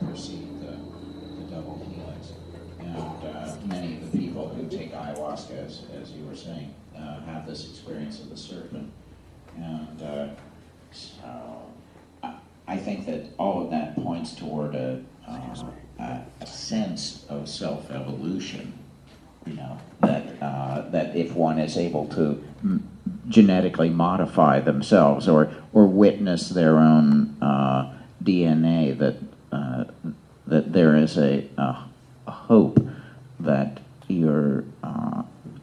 Perceive the double helix. And many of the people who take ayahuasca, as you were saying, have this experience of the serpent. And so I think that all of that points toward a sense of self-evolution, you know, that if one is able to genetically modify themselves or witness their own DNA, that there is a hope that you're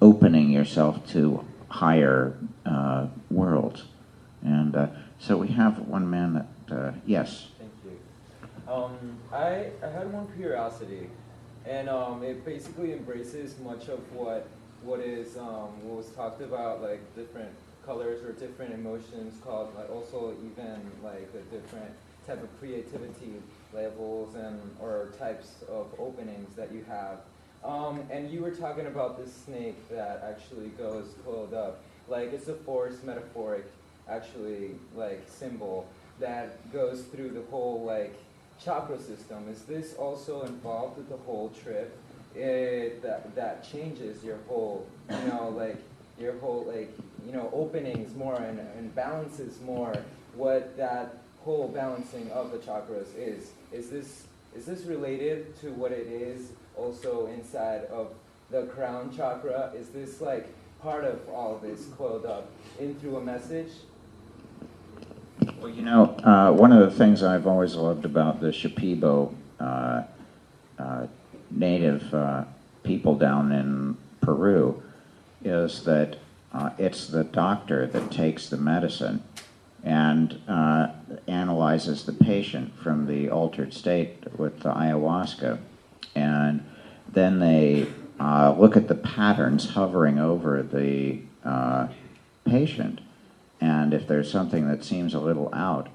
opening yourself to higher worlds. And so we have one man that, yes. Thank you. I had one curiosity, and it basically embraces much of what was talked about, like different colors or different emotions, called like also even like the different type of creativity levels and or types of openings that you have. And you were talking about this snake that actually goes coiled up, like it's a force metaphoric actually like symbol that goes through the whole like chakra system. Is this also involved with the whole trip? That changes your whole, you know, like your whole like, you know, openings more and balances more what that whole balancing of the chakras is. Is this related to what it is also inside of the crown chakra? Is this like part of all of this coiled up in through a message? Well, you know, one of the things I've always loved about the Shipibo native people down in Peru is that it's the doctor that takes the medicine and analyzes the patient from the altered state with the ayahuasca. And then they look at the patterns hovering over the patient. And if there's something that seems a little out,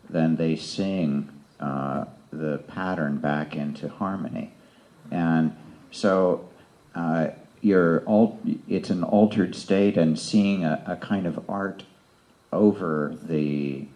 then they sing the pattern back into harmony. And so it's an altered state, and seeing a kind of art over the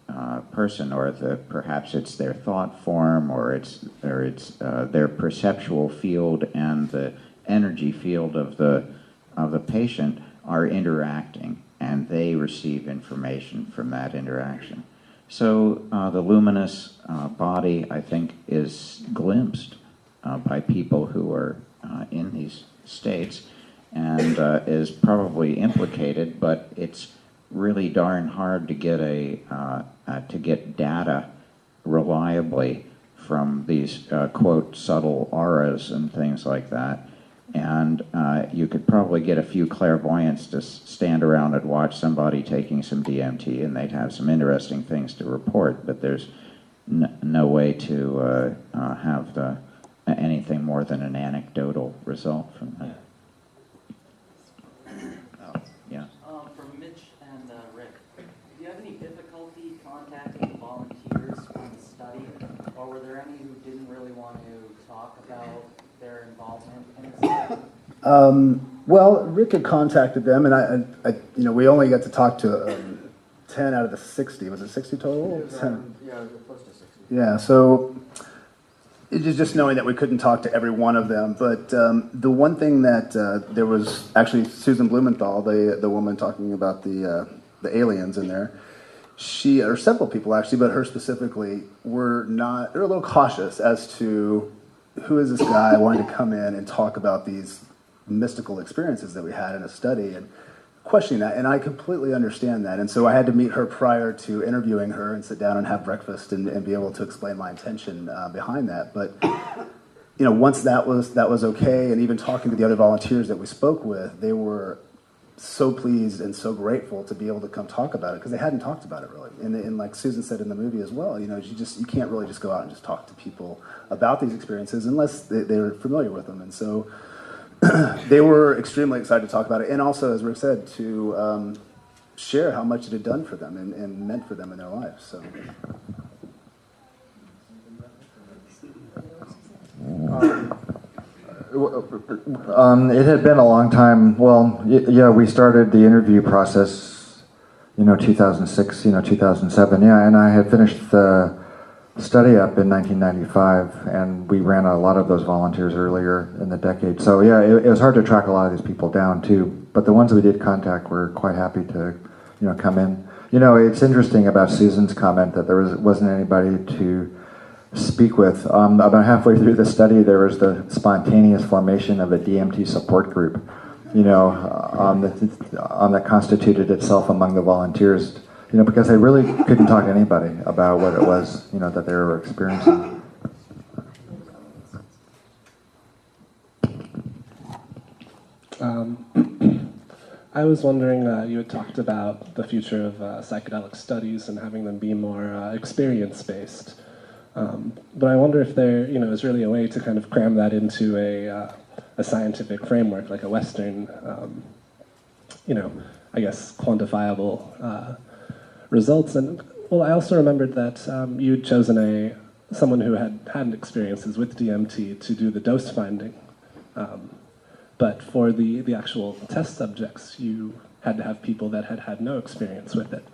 person, or perhaps it's their thought form, or it's their perceptual field and the energy field of the patient are interacting, and they receive information from that interaction. So the luminous body, I think, is glimpsed by people who are in these states, and is probably implicated, but it's really darn hard to get to get data reliably from these quote subtle auras and things like that. And you could probably get a few clairvoyants to stand around and watch somebody taking some DMT, and they'd have some interesting things to report, but there's no way to have anything more than an anecdotal result from that. Yeah. For Mitch and Rick, do you have any difficulty contacting the volunteers from the study, or were there any who didn't really want to talk about their involvement in the study? Well, Rick had contacted them, and I we only got to talk to 10 out of the 60. Was it 60 total? Yeah, close to 60. Yeah, so it's just knowing that we couldn't talk to every one of them. But the one thing that there was actually Susan Blumenthal, the woman talking about the aliens in there. She, or several people actually, but her specifically, they're a little cautious as to who is this guy wanting to come in and talk about these mystical experiences that we had in a study, and questioning that. And I completely understand that. And so I had to meet her prior to interviewing her and sit down and have breakfast and be able to explain my intention behind that. But once that was okay, and even talking to the other volunteers that we spoke with, they were so pleased and so grateful to be able to come talk about it, because they hadn't talked about it really. And like Susan said in the movie as well, you can't really just go out and just talk to people about these experiences unless they're familiar with them. And so they were extremely excited to talk about it, and also, as Rick said, to share how much it had done for them and meant for them in their lives. So. It had been a long time. Well, yeah, we started the interview process, 2006, 2007. Yeah, and I had finished the study up in 1995, and we ran a lot of those volunteers earlier in the decade. So yeah, it was hard to track a lot of these people down too. But the ones we did contact were quite happy to, come in. It's interesting about Susan's comment that there wasn't anybody to speak with. About halfway through the study, there was the spontaneous formation of a DMT support group, that constituted itself among the volunteers, because they really couldn't talk to anybody about what it was, that they were experiencing. I was wondering, you had talked about the future of psychedelic studies and having them be more experience-based. But I wonder if there, is really a way to kind of cram that into a scientific framework, like a Western, I guess, quantifiable results. And well, I also remembered that you'd chosen someone who had had experiences with DMT to do the dose finding. But for the actual test subjects, you had to have people that had had no experience with it.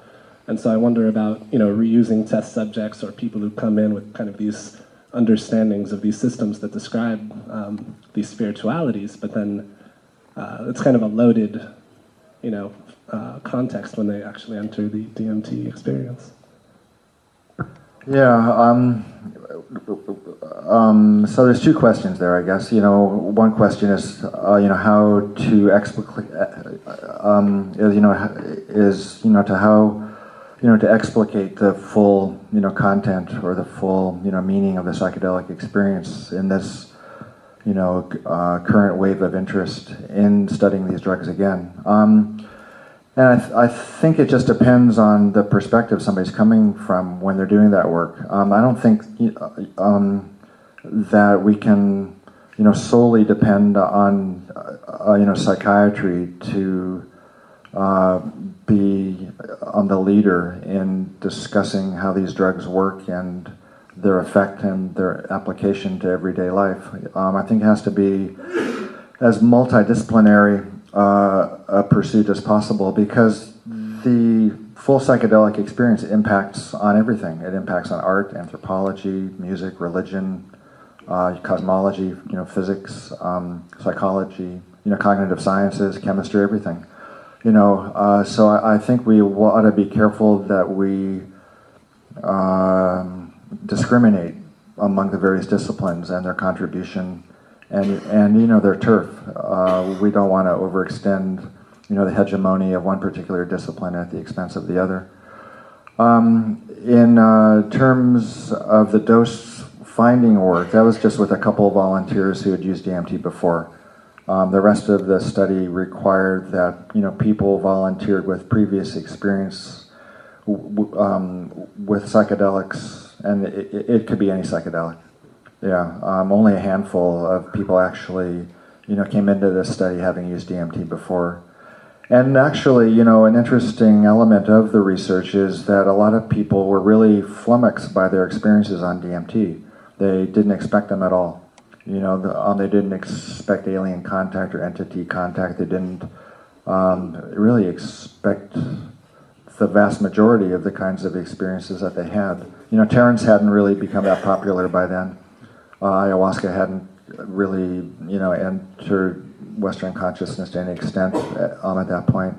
And so I wonder about, reusing test subjects or people who come in with kind of these understandings of these systems that describe these spiritualities, but then it's kind of a loaded, context when they actually enter the DMT experience. Yeah. So there's two questions there, I guess. One question is, how to explicate, to explicate the full, content or the full, meaning of the psychedelic experience in this, current wave of interest in studying these drugs again. And I think it just depends on the perspective somebody's coming from when they're doing that work. I don't think that we can, solely depend on, psychiatry to be on the leader in discussing how these drugs work and their effect and their application to everyday life. I think it has to be as multidisciplinary a pursuit as possible, because the full psychedelic experience impacts on everything. It impacts on art, anthropology, music, religion, cosmology, physics, psychology, cognitive sciences, chemistry, everything. So I think we ought to be careful that we discriminate among the various disciplines and their contribution and their turf. We don't want to overextend, the hegemony of one particular discipline at the expense of the other. In terms of the dose finding work, that was just with a couple of volunteers who had used DMT before. The rest of the study required that, people volunteered with previous experience with psychedelics, and it could be any psychedelic. Yeah, only a handful of people actually, came into this study having used DMT before. And actually, an interesting element of the research is that a lot of people were really flummoxed by their experiences on DMT. They didn't expect them at all. They didn't expect alien contact or entity contact. They didn't really expect the vast majority of the kinds of experiences that they had. Terrence hadn't really become that popular by then. Ayahuasca hadn't really, entered Western consciousness to any extent at that point.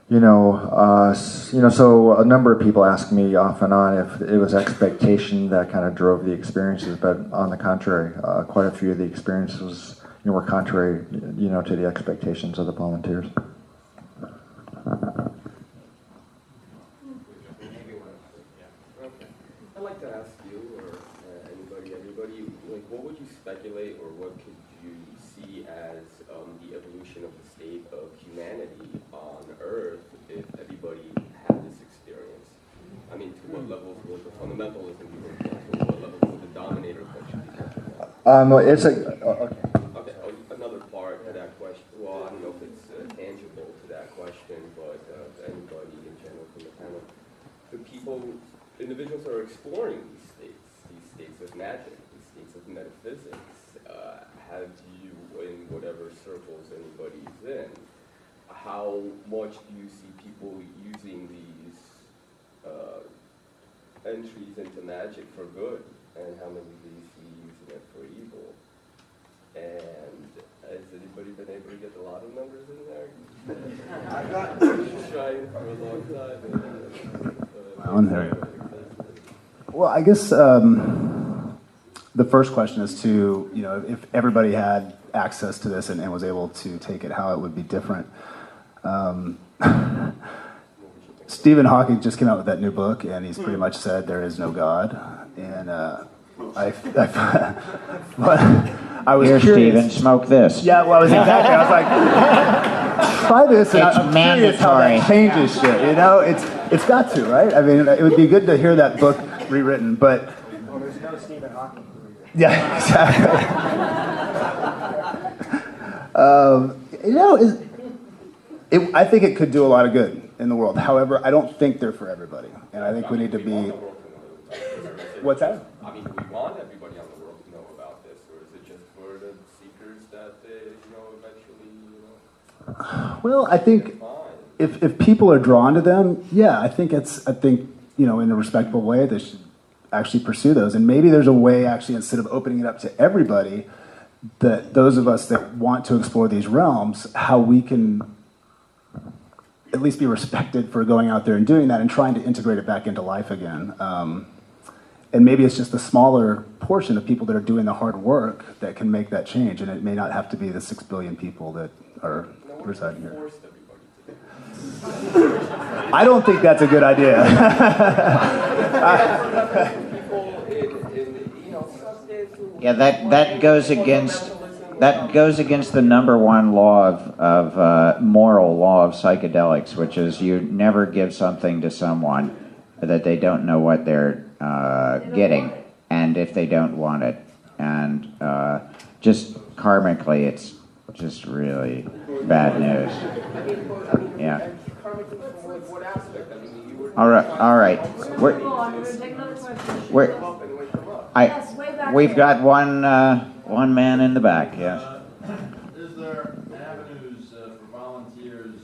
So a number of people ask me off and on if it was expectation that kind of drove the experiences, but on the contrary, quite a few of the experiences, were contrary, to the expectations of the volunteers. I'd like to ask you, or everybody, like, what would you speculate, or what could you see as the evolution of the state of humanity on Earth if everybody had this experience? I mean, to what levels would the fundamentalism be working on? To what levels would the dominator culture be working on? It's a... Okay, another part to that question. Well, I don't know if it's tangible to that question, but anybody in general from the panel. Individuals are exploring these states of magic, these states of metaphysics. have you in whatever circles anybody's in, how much do you see people using these entries into magic for good, and how many do you see using it for evil? And has anybody been able to get a lot of numbers in there? I've got trying for a long time. On there. Well, I guess the first question is to, if everybody had access to this and was able to take it, how it would be different. Stephen Hawking just came out with that new book, and he's pretty much said there is no God. And I was Here, curious. Stephen, smoke this. Yeah, well, I was like, try this. And It's I'm curious how mandatory. that changes shit. It's got to, right? I mean, it would be good to hear that book rewritten, but. Well, there's no Stephen Hawking. Yeah, exactly. I think it could do a lot of good in the world. However, I don't think they're for everybody, and I think we need to be. What's that? I mean, do we want everybody on the world to know about this, or is it just for the seekers that they, eventually, Well, I think find? if people are drawn to them, yeah, I think in a respectable way they should actually pursue those, and maybe there's a way actually instead of opening it up to everybody, that those of us that want to explore these realms, how we can at least be respected for going out there and doing that and trying to integrate it back into life again. And maybe it's just a smaller portion of people that are doing the hard work that can make that change, and it may not have to be the 6 billion people that are residing here. Forced everybody to do it. I don't think that's a good idea. People in some states who Yeah, that goes against the number one law of moral law of psychedelics, which is you never give something to someone that they don't know what they're getting, and if they don't want it, and just karmically, it's just really bad news. Yeah. All right. We've got one man in the back. Yes. Is there avenues for volunteers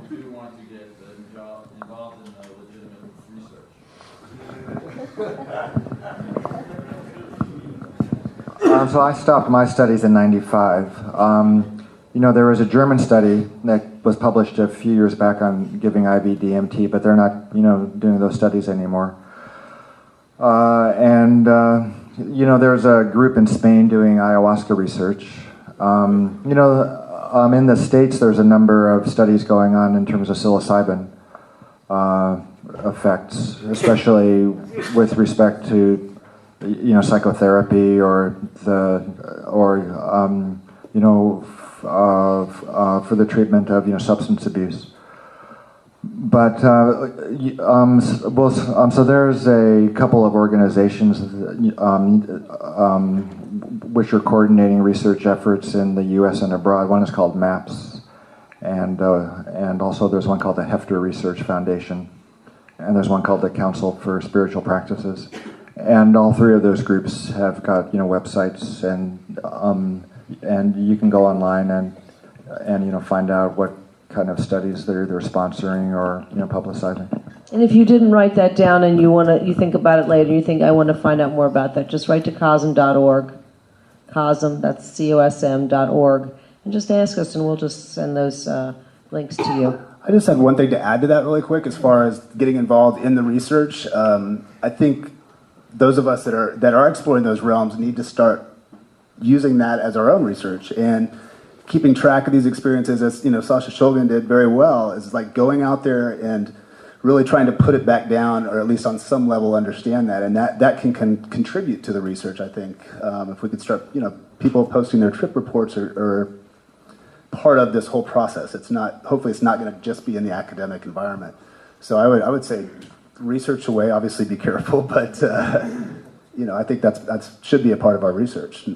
who do want to get involved in legitimate research? So I stopped my studies in '95. There was a German study that was published a few years back on giving IV DMT, but they're not, doing those studies anymore. There's a group in Spain doing ayahuasca research. In the States, there's a number of studies going on in terms of psilocybin effects, especially with respect to, psychotherapy or for the treatment of, substance abuse. But so there's a couple of organizations which are coordinating research efforts in the U.S. and abroad. One is called MAPS, and also there's one called the Hefter Research Foundation, and there's one called the Council for Spiritual Practices. And all three of those groups have got websites, and you can go online and find out what kind of studies they're either sponsoring or publicizing. And if you didn't write that down and you think about it later, you think I want to find out more about that, just write to CoSM.org. CoSM, that's COSM.org, and just ask us, and we'll just send those links to you. I just had one thing to add to that really quick as far as getting involved in the research. I think those of us that are exploring those realms need to start using that as our own research and keeping track of these experiences, as Sasha Shulgin did very well, is like going out there and really trying to put it back down, or at least on some level understand that, and that can contribute to the research. I think if we could start, people posting their trip reports are part of this whole process. Hopefully it's not going to just be in the academic environment. So I would say research away. Obviously, be careful, but I think that should be a part of our research.